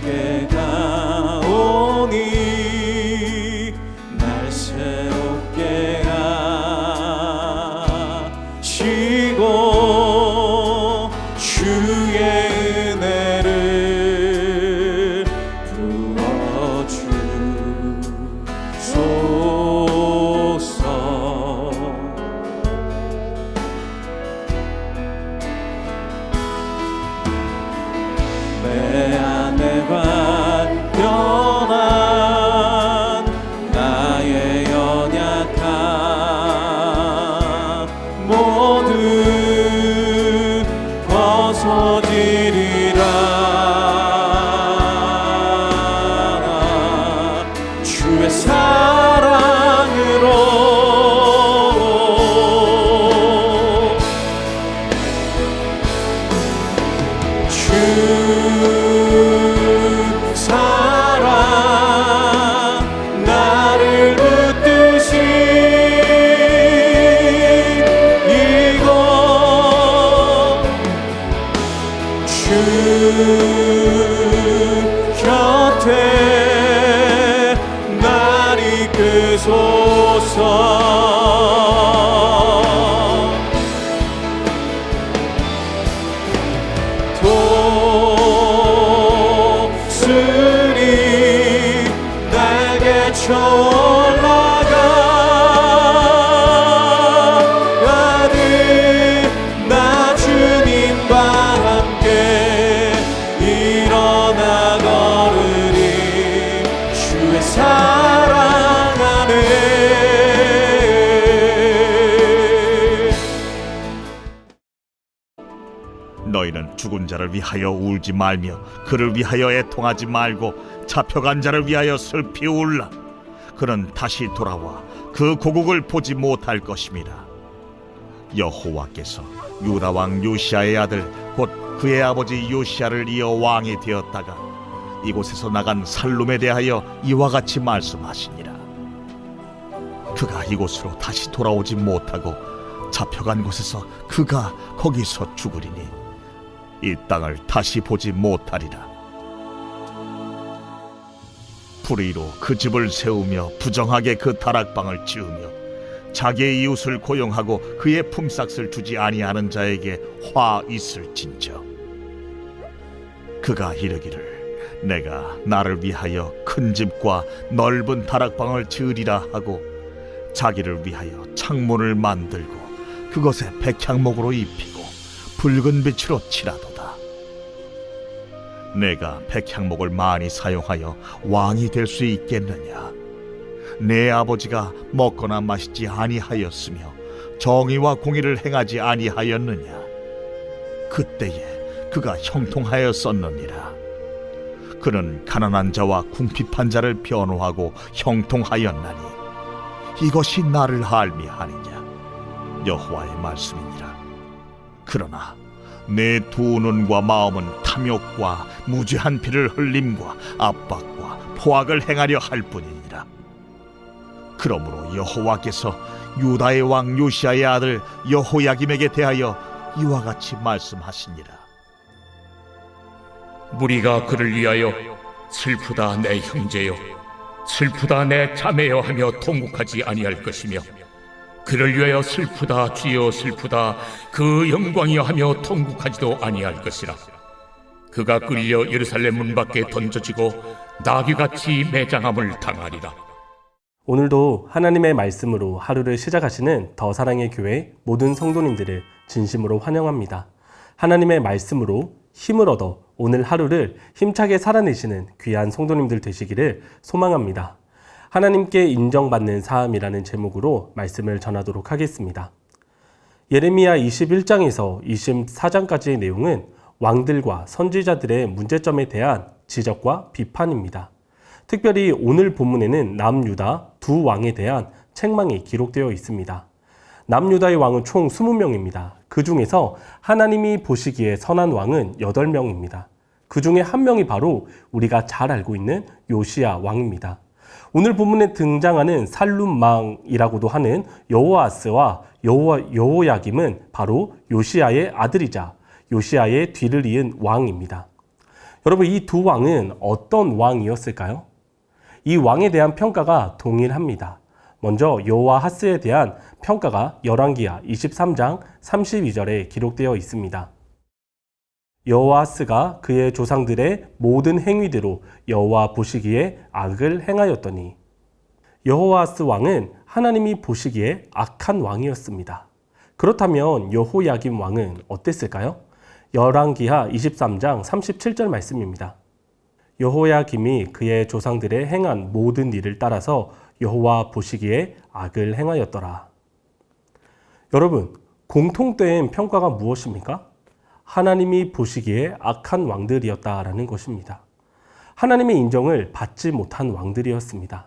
새롭게 가오니 날 새롭게 하시고 주의 은혜를 부어주소서. 내 안에 발견한 나의 연약함 모두 벗어지리라. 주의 사랑으로 주 사랑 나를 붙드시 이곳 주 곁에 날 이끄소서. 도슬이 날개 쳐올라가듯 나 주님과 함께 일어나 걸으리. 주의 사랑 안에 너희는 죽은 자를 위하여 울지 말며 그를 위하여 애통하지 말고 잡혀간 자를 위하여 슬피 울라. 그는 다시 돌아와 그 고국을 보지 못할 것임이라. 여호와께서 유다 왕 요시야의 아들 곧 그의 아버지 요시야를 이어 왕이 되었다가 이곳에서 나간 살룸에 대하여 이와 같이 말씀하시니라. 그가 이곳으로 다시 돌아오지 못하고 잡혀간 곳에서 그가 거기서 죽으리니 이 땅을 다시 보지 못하리라. 불의로 그 집을 세우며 부정하게 그 다락방을 지으며 자기의 이웃을 고용하고 그의 품삯을 주지 아니하는 자에게 화 있을진저. 그가 이르기를 내가 나를 위하여 큰 집과 넓은 다락방을 지으리라 하고 자기를 위하여 창문을 만들고 그것에 백향목으로 입히고 붉은 빛으로 칠하도다. 내가 백향목을 많이 사용하여 왕이 될 수 있겠느냐? 내 아버지가 먹거나 마시지 아니하였으며 정의와 공의를 행하지 아니하였느냐? 그때에 그가 형통하였었느니라. 그는 가난한 자와 궁핍한 자를 변호하고 형통하였나니 이것이 나를 알미하느냐? 여호와의 말씀이니라. 그러나 내 두 눈과 마음은 탐욕과 무죄한 피를 흘림과 압박과 포악을 행하려 할 뿐이니라. 그러므로 여호와께서 유다의 왕 요시야의 아들 여호야김에게 대하여 이와 같이 말씀하시니라. 무리가 그를 위하여 슬프다 내 형제여, 슬프다 내 자매여 하며 통곡하지 아니할 것이며 그를 위하여 슬프다 주여 슬프다 그 영광이여 하며 통곡하지도 아니할 것이라. 그가 끌려 예루살렘 문 밖에 던져지고 나귀같이 매장함을 당하리라. 오늘도 하나님의 말씀으로 하루를 시작하시는 더 사랑의 교회 모든 성도님들을 진심으로 환영합니다. 하나님의 말씀으로 힘을 얻어 오늘 하루를 힘차게 살아내시는 귀한 성도님들 되시기를 소망합니다. 하나님께 인정받는 삶이라는 제목으로 말씀을 전하도록 하겠습니다. 예레미야 21장에서 24장까지의 내용은 왕들과 선지자들의 문제점에 대한 지적과 비판입니다. 특별히 오늘 본문에는 남유다 두 왕에 대한 책망이 기록되어 있습니다. 남유다의 왕은 총 20명입니다. 그 중에서 하나님이 보시기에 선한 왕은 8명입니다. 그 중에 한 명이 바로 우리가 잘 알고 있는 요시야 왕입니다. 오늘 본문에 등장하는 살룸망이라고도 하는 여호아스와 여호야김은 바로 요시야의 아들이자 요시야의 뒤를 이은 왕입니다. 여러분, 이 두 왕은 어떤 왕이었을까요? 이 왕에 대한 평가가 동일합니다. 먼저 여호와하스에 대한 평가가 열왕기하 23장 32절에 기록되어 있습니다. 여호와하스가 그의 조상들의 모든 행위대로 여호와 보시기에 악을 행하였더니, 여호와하스 왕은 하나님이 보시기에 악한 왕이었습니다. 그렇다면 여호야김 왕은 어땠을까요? 열왕기하 23장 37절 말씀입니다. 여호야김이 그의 조상들의 행한 모든 일을 따라서 여호와 보시기에 악을 행하였더라. 여러분, 공통된 평가가 무엇입니까? 하나님이 보시기에 악한 왕들이었다라는 것입니다. 하나님의 인정을 받지 못한 왕들이었습니다.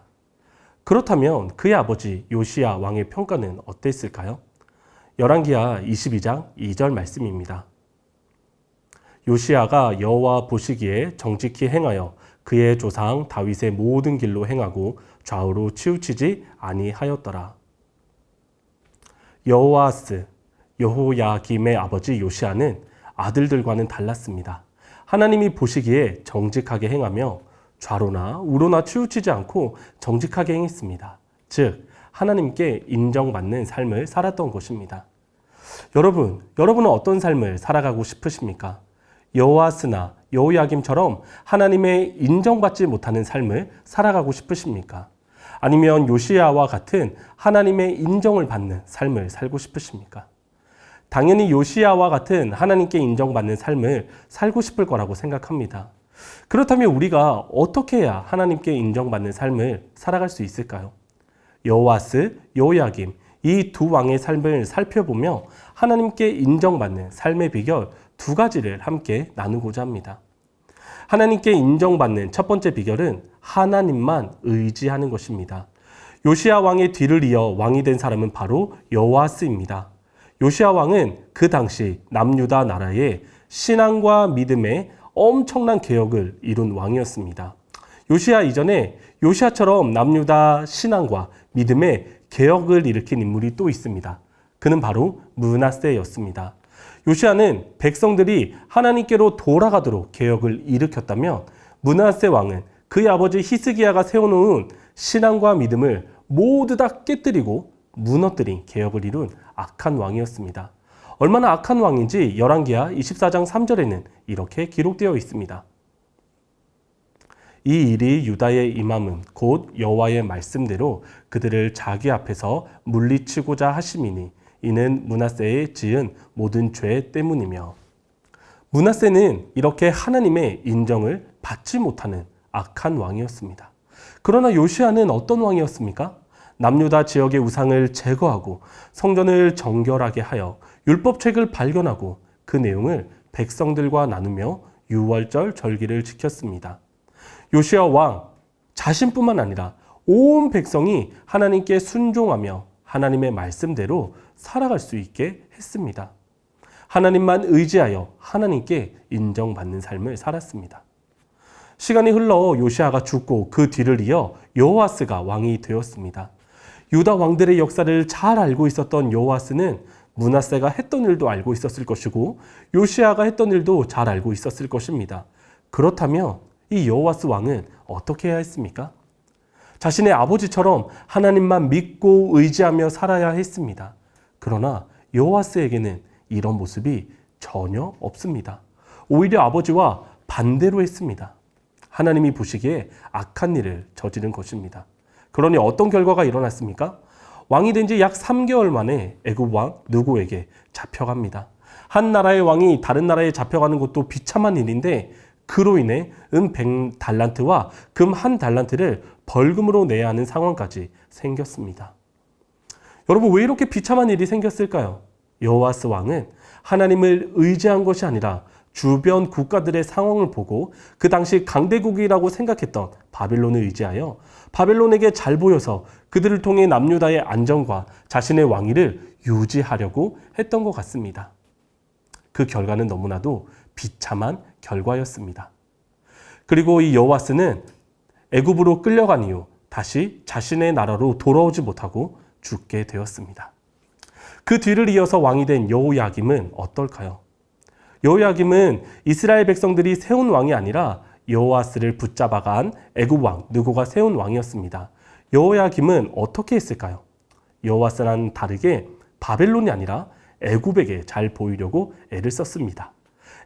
그렇다면 그의 아버지 요시야 왕의 평가는 어땠을까요? 열왕기하 22장 2절 말씀입니다. 요시야가 여호와 보시기에 정직히 행하여 그의 조상 다윗의 모든 길로 행하고 좌우로 치우치지 아니하였더라. 여호와하스, 여호야김의 아버지 요시야는 아들들과는 달랐습니다. 하나님이 보시기에 정직하게 행하며 좌로나 우로나 치우치지 않고 정직하게 행했습니다. 즉, 하나님께 인정받는 삶을 살았던 것입니다. 여러분은 어떤 삶을 살아가고 싶으십니까? 여호와스나 여호야김처럼 하나님의 인정받지 못하는 삶을 살아가고 싶으십니까? 아니면 요시야와 같은 하나님의 인정을 받는 삶을 살고 싶으십니까? 당연히 요시야와 같은 하나님께 인정받는 삶을 살고 싶을 거라고 생각합니다. 그렇다면 우리가 어떻게 해야 하나님께 인정받는 삶을 살아갈 수 있을까요? 여호와스, 여호야김 이 두 왕의 삶을 살펴보며 하나님께 인정받는 삶의 비결 두 가지를 함께 나누고자 합니다. 하나님께 인정받는 첫 번째 비결은 하나님만 의지하는 것입니다. 요시야 왕의 뒤를 이어 왕이 된 사람은 바로 여호와스입니다. 요시야 왕은 그 당시 남유다 나라에 신앙과 믿음의 엄청난 개혁을 이룬 왕이었습니다. 요시야 이전에 요시야처럼 남유다 신앙과 믿음의 개혁을 일으킨 인물이 또 있습니다. 그는 바로 므낫세였습니다. 요시야는 백성들이 하나님께로 돌아가도록 개혁을 일으켰다면 므낫세 왕은 그의 아버지 히스기야가 세워놓은 신앙과 믿음을 모두 다 깨뜨리고 무너뜨린 개혁을 이룬 악한 왕이었습니다. 얼마나 악한 왕인지 열왕기하 24장 3절에는 이렇게 기록되어 있습니다. 이 일이 유다에 임함은 곧 여호와의 말씀대로 그들을 자기 앞에서 물리치고자 하심이니 이는 므낫세의 지은 모든 죄 때문이며. 므낫세는 이렇게 하나님의 인정을 받지 못하는 악한 왕이었습니다. 그러나 요시야는 어떤 왕이었습니까? 남유다 지역의 우상을 제거하고 성전을 정결하게 하여 율법책을 발견하고 그 내용을 백성들과 나누며 유월절 절기를 지켰습니다. 요시야 왕 자신뿐만 아니라 온 백성이 하나님께 순종하며 하나님의 말씀대로 살아갈 수 있게 했습니다. 하나님만 의지하여 하나님께 인정받는 삶을 살았습니다. 시간이 흘러 요시야가 죽고 그 뒤를 이어 여호와스가 왕이 되었습니다. 유다 왕들의 역사를 잘 알고 있었던 여호와스는 므낫세가 했던 일도 알고 있었을 것이고 요시야가 했던 일도 잘 알고 있었을 것입니다. 그렇다면 이 여호와스 왕은 어떻게 해야 했습니까? 자신의 아버지처럼 하나님만 믿고 의지하며 살아야 했습니다. 그러나 여호와스에게는 이런 모습이 전혀 없습니다. 오히려 아버지와 반대로 했습니다. 하나님이 보시기에 악한 일을 저지른 것입니다. 그러니 어떤 결과가 일어났습니까? 왕이 된 지 약 3개월 만에 애굽 왕 느고에게 잡혀갑니다. 한 나라의 왕이 다른 나라에 잡혀가는 것도 비참한 일인데 그로 인해 은 100달란트와 금 1달란트를 벌금으로 내야 하는 상황까지 생겼습니다. 여러분, 왜 이렇게 비참한 일이 생겼을까요? 여호와스 왕은 하나님을 의지한 것이 아니라 주변 국가들의 상황을 보고 그 당시 강대국이라고 생각했던 바벨론을 의지하여 바벨론에게 잘 보여서 그들을 통해 남유다의 안정과 자신의 왕위를 유지하려고 했던 것 같습니다. 그 결과는 너무나도 비참한 결과였습니다. 그리고 이 여호와스는 애굽으로 끌려간 이후 다시 자신의 나라로 돌아오지 못하고 죽게 되었습니다. 그 뒤를 이어서 왕이 된 여호야김은 어떨까요? 여호야김은 이스라엘 백성들이 세운 왕이 아니라 여호아스를 붙잡아간 애굽 왕 느고가 세운 왕이었습니다. 여호야김은 어떻게 했을까요? 여호아스와는 다르게 바벨론이 아니라 애굽에게 잘 보이려고 애를 썼습니다.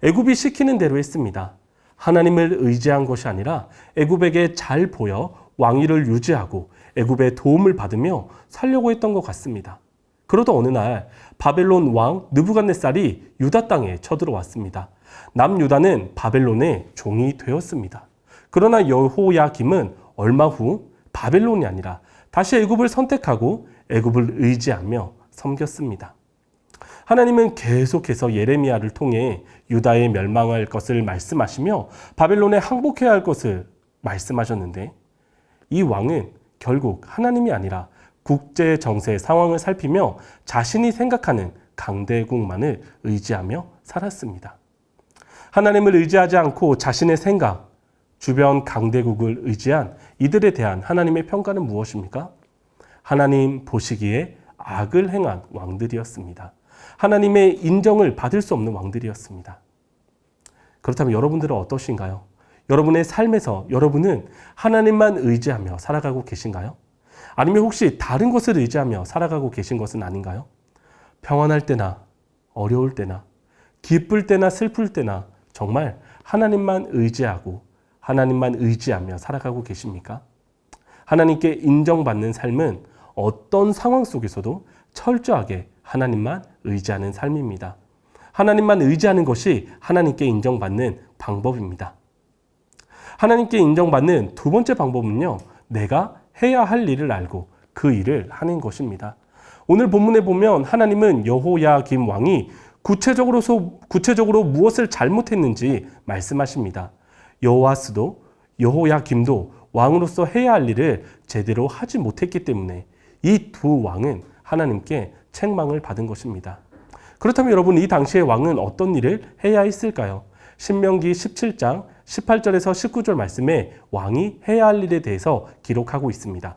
애굽이 시키는 대로 했습니다. 하나님을 의지한 것이 아니라 애굽에게 잘 보여 왕위를 유지하고 애굽의 도움을 받으며 살려고 했던 것 같습니다. 그러다 어느 날 바벨론 왕 느부갓네살이 유다 땅에 쳐들어왔습니다. 남유다는 바벨론의 종이 되었습니다. 그러나 여호야김은 얼마 후 바벨론이 아니라 다시 애굽을 선택하고 애굽을 의지하며 섬겼습니다. 하나님은 계속해서 예레미야를 통해 유다에 멸망할 것을 말씀하시며 바벨론에 항복해야 할 것을 말씀하셨는데, 이 왕은 결국 하나님이 아니라 국제 정세 상황을 살피며 자신이 생각하는 강대국만을 의지하며 살았습니다. 하나님을 의지하지 않고 자신의 생각, 주변 강대국을 의지한 이들에 대한 하나님의 평가는 무엇입니까? 하나님 보시기에 악을 행한 왕들이었습니다. 하나님의 인정을 받을 수 없는 왕들이었습니다. 그렇다면 여러분들은 어떠신가요? 여러분의 삶에서 여러분은 하나님만 의지하며 살아가고 계신가요? 아니면 혹시 다른 것을 의지하며 살아가고 계신 것은 아닌가요? 평안할 때나 어려울 때나 기쁠 때나 슬플 때나 정말 하나님만 의지하고 하나님만 의지하며 살아가고 계십니까? 하나님께 인정받는 삶은 어떤 상황 속에서도 철저하게 하나님만 의지하는 삶입니다. 하나님만 의지하는 것이 하나님께 인정받는 방법입니다. 하나님께 인정받는 두 번째 방법은요, 내가 해야 할 일을 알고 그 일을 하는 것입니다. 오늘 본문에 보면 하나님은 여호야김 왕이 구체적으로 무엇을 잘못했는지 말씀하십니다. 여호아스도 여호야김도 왕으로서 해야 할 일을 제대로 하지 못했기 때문에 이 두 왕은 하나님께 책망을 받은 것입니다. 그렇다면 여러분, 이 당시의 왕은 어떤 일을 해야 했을까요? 신명기 17장 18절에서 19절 말씀에 왕이 해야 할 일에 대해서 기록하고 있습니다.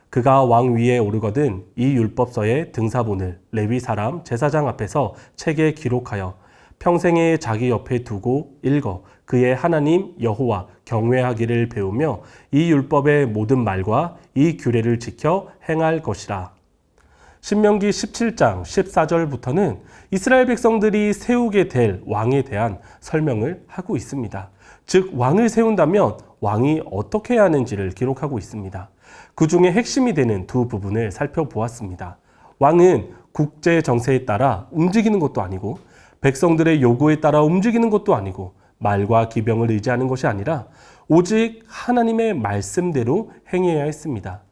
그가 왕 위에 오르거든 이 율법서의 등사본을 레위 사람 제사장 앞에서 책에 기록하여 평생에 자기 옆에 두고 읽어 그의 하나님 여호와 경외하기를 배우며 이 율법의 모든 말과 이 규례를 지켜 행할 것이라. 신명기 17장 14절부터는 이스라엘 백성들이 세우게 될 왕에 대한 설명을 하고 있습니다. 즉 왕을 세운다면 왕이 어떻게 해야 하는지를 기록하고 있습니다. 그 중에 핵심이 되는 두 부분을 살펴보았습니다. 왕은 국제 정세에 따라 움직이는 것도 아니고 백성들의 요구에 따라 움직이는 것도 아니고 말과 기병을 의지하는 것이 아니라 오직 하나님의 말씀대로 행해야 했습니다.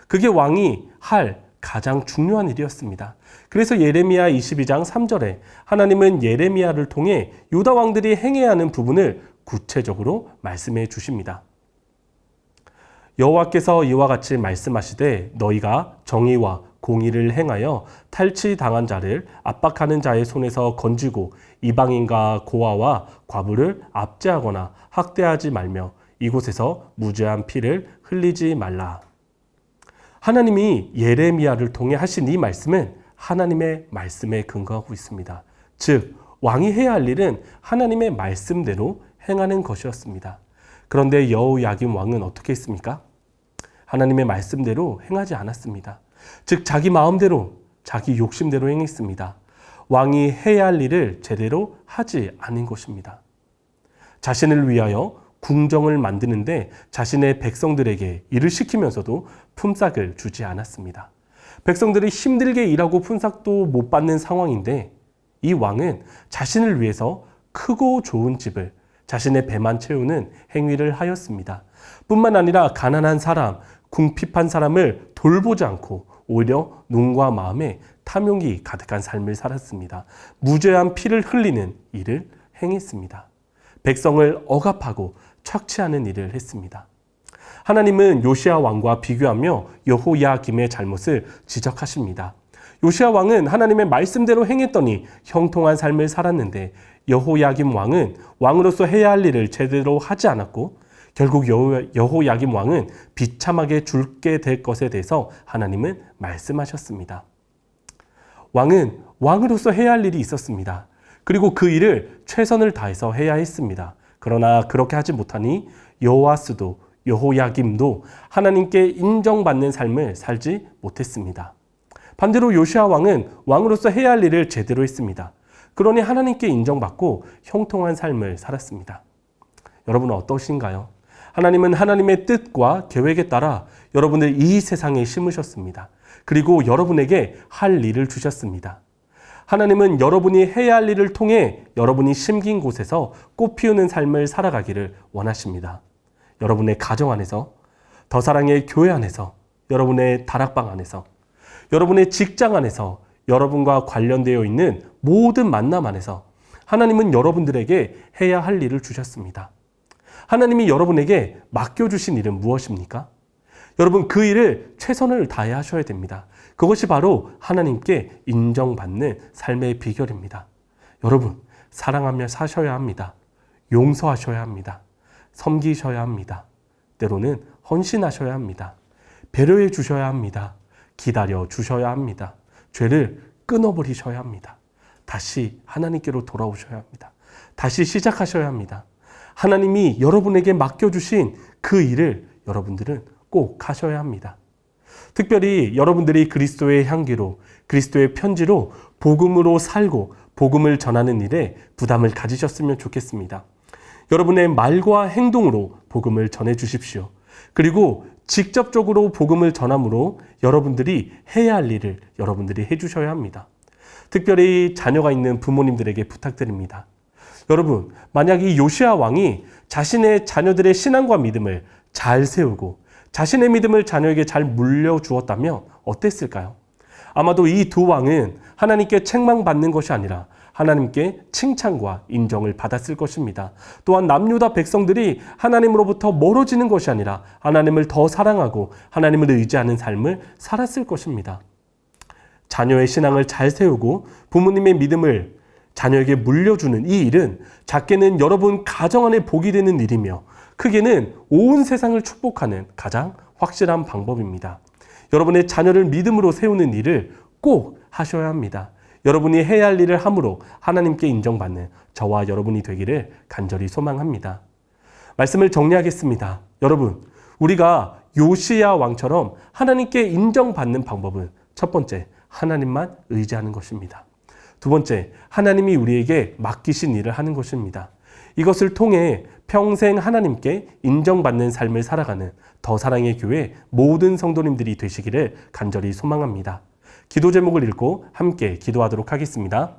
그게 왕이 할 가장 중요한 일이었습니다. 그래서 예레미야 22장 3절에 하나님은 예레미야를 통해 유다 왕들이 행해야 하는 부분을 구체적으로 말씀해 주십니다. 여호와께서 이와 같이 말씀하시되 너희가 정의와 공의를 행하여 탈취당한 자를 압박하는 자의 손에서 건지고 이방인과 고아와 과부를 압제하거나 학대하지 말며 이곳에서 무죄한 피를 흘리지 말라. 하나님이 예레미야를 통해 하신 이 말씀은 하나님의 말씀에 근거하고 있습니다. 즉 왕이 해야 할 일은 하나님의 말씀대로 행하는 것이었습니다. 그런데 여호야김 왕은 어떻게 했습니까? 하나님의 말씀대로 행하지 않았습니다. 즉 자기 마음대로 자기 욕심대로 행했습니다. 왕이 해야 할 일을 제대로 하지 않은 것입니다. 자신을 위하여 궁정을 만드는데 자신의 백성들에게 일을 시키면서도 품삯을 주지 않았습니다. 백성들이 힘들게 일하고 품삯도 못 받는 상황인데 이 왕은 자신을 위해서 크고 좋은 집을 자신의 배만 채우는 행위를 하였습니다. 뿐만 아니라 가난한 사람, 궁핍한 사람을 돌보지 않고 오히려 눈과 마음에 탐욕이 가득한 삶을 살았습니다. 무죄한 피를 흘리는 일을 행했습니다. 백성을 억압하고 착취하는 일을 했습니다. 하나님은 요시야 왕과 비교하며 여호야김의 잘못을 지적하십니다. 요시야 왕은 하나님의 말씀대로 행했더니 형통한 삶을 살았는데 여호야김 왕은 왕으로서 해야 할 일을 제대로 하지 않았고 결국 여호야김 왕은 비참하게 죽게 될 것에 대해서 하나님은 말씀하셨습니다. 왕은 왕으로서 해야 할 일이 있었습니다. 그리고 그 일을 최선을 다해서 해야 했습니다. 그러나 그렇게 하지 못하니 여호와스도 여호야김도 하나님께 인정받는 삶을 살지 못했습니다. 반대로 요시야 왕은 왕으로서 해야 할 일을 제대로 했습니다. 그러니 하나님께 인정받고 형통한 삶을 살았습니다. 여러분은 어떠신가요? 하나님은 하나님의 뜻과 계획에 따라 여러분을 이 세상에 심으셨습니다. 그리고 여러분에게 할 일을 주셨습니다. 하나님은 여러분이 해야 할 일을 통해 여러분이 심긴 곳에서 꽃 피우는 삶을 살아가기를 원하십니다. 여러분의 가정 안에서, 더 사랑의 교회 안에서, 여러분의 다락방 안에서, 여러분의 직장 안에서, 여러분과 관련되어 있는 모든 만남 안에서 하나님은 여러분들에게 해야 할 일을 주셨습니다. 하나님이 여러분에게 맡겨주신 일은 무엇입니까? 여러분, 그 일을 최선을 다해 하셔야 됩니다. 그것이 바로 하나님께 인정받는 삶의 비결입니다. 여러분, 사랑하며 사셔야 합니다. 용서하셔야 합니다. 섬기셔야 합니다. 때로는 헌신하셔야 합니다. 배려해 주셔야 합니다. 기다려 주셔야 합니다. 죄를 끊어버리셔야 합니다. 다시 하나님께로 돌아오셔야 합니다. 다시 시작하셔야 합니다. 하나님이 여러분에게 맡겨주신 그 일을 여러분들은 꼭 하셔야 합니다. 특별히 여러분들이 그리스도의 향기로, 그리스도의 편지로 복음으로 살고 복음을 전하는 일에 부담을 가지셨으면 좋겠습니다. 여러분의 말과 행동으로 복음을 전해 주십시오. 그리고 직접적으로 복음을 전함으로 여러분들이 해야 할 일을 여러분들이 해주셔야 합니다. 특별히 자녀가 있는 부모님들에게 부탁드립니다. 여러분, 만약 이 요시야 왕이 자신의 자녀들의 신앙과 믿음을 잘 세우고 자신의 믿음을 자녀에게 잘 물려주었다면 어땠을까요? 아마도 이 두 왕은 하나님께 책망받는 것이 아니라 하나님께 칭찬과 인정을 받았을 것입니다. 또한 남유다 백성들이 하나님으로부터 멀어지는 것이 아니라 하나님을 더 사랑하고 하나님을 의지하는 삶을 살았을 것입니다. 자녀의 신앙을 잘 세우고 부모님의 믿음을 자녀에게 물려주는 이 일은 작게는 여러분 가정 안에 복이 되는 일이며 크게는 온 세상을 축복하는 가장 확실한 방법입니다. 여러분의 자녀를 믿음으로 세우는 일을 꼭 하셔야 합니다. 여러분이 해야 할 일을 함으로 하나님께 인정받는 저와 여러분이 되기를 간절히 소망합니다. 말씀을 정리하겠습니다. 여러분, 우리가 요시야 왕처럼 하나님께 인정받는 방법은 첫 번째, 하나님만 의지하는 것입니다. 두 번째, 하나님이 우리에게 맡기신 일을 하는 것입니다. 이것을 통해 평생 하나님께 인정받는 삶을 살아가는 더 사랑의 교회 모든 성도님들이 되시기를 간절히 소망합니다. 기도 제목을 읽고 함께 기도하도록 하겠습니다.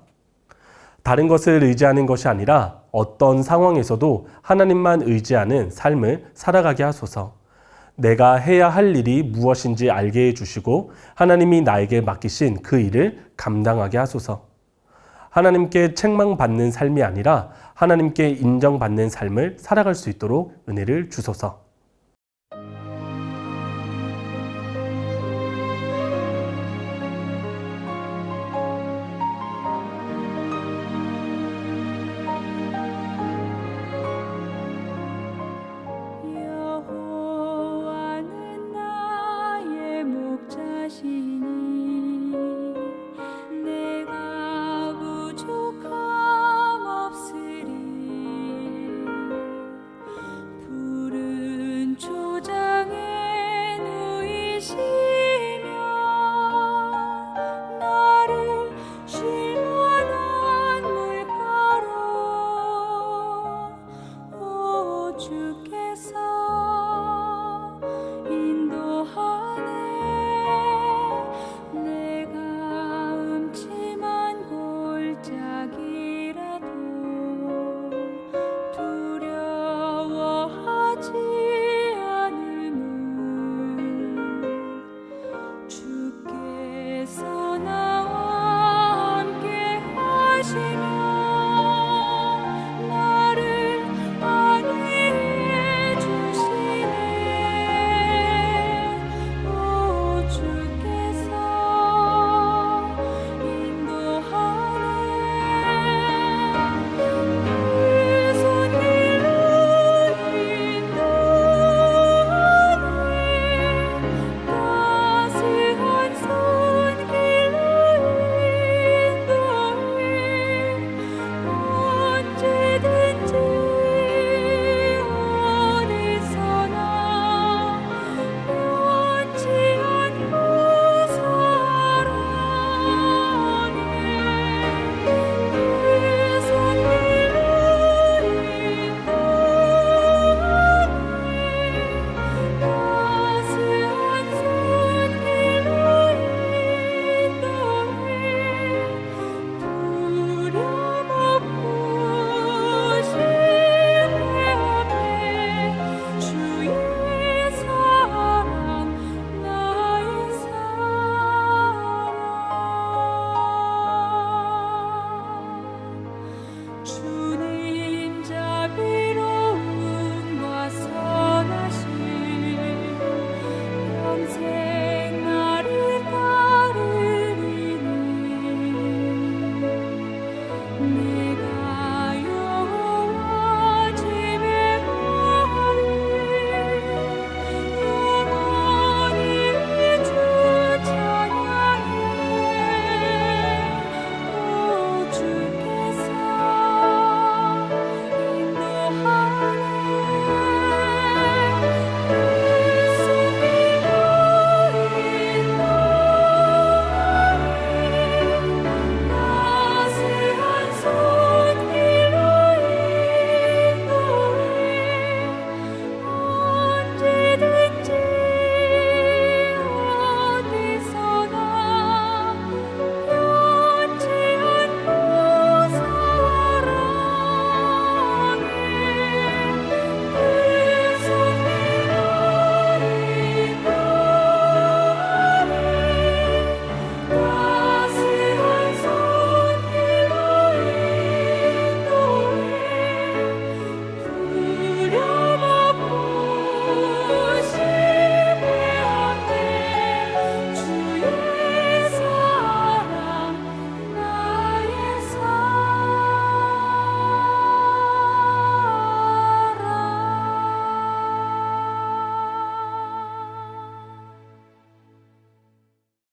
다른 것을 의지하는 것이 아니라 어떤 상황에서도 하나님만 의지하는 삶을 살아가게 하소서. 내가 해야 할 일이 무엇인지 알게 해주시고 하나님이 나에게 맡기신 그 일을 감당하게 하소서. 하나님께 책망받는 삶이 아니라 하나님께 인정받는 삶을 살아갈 수 있도록 은혜를 주소서.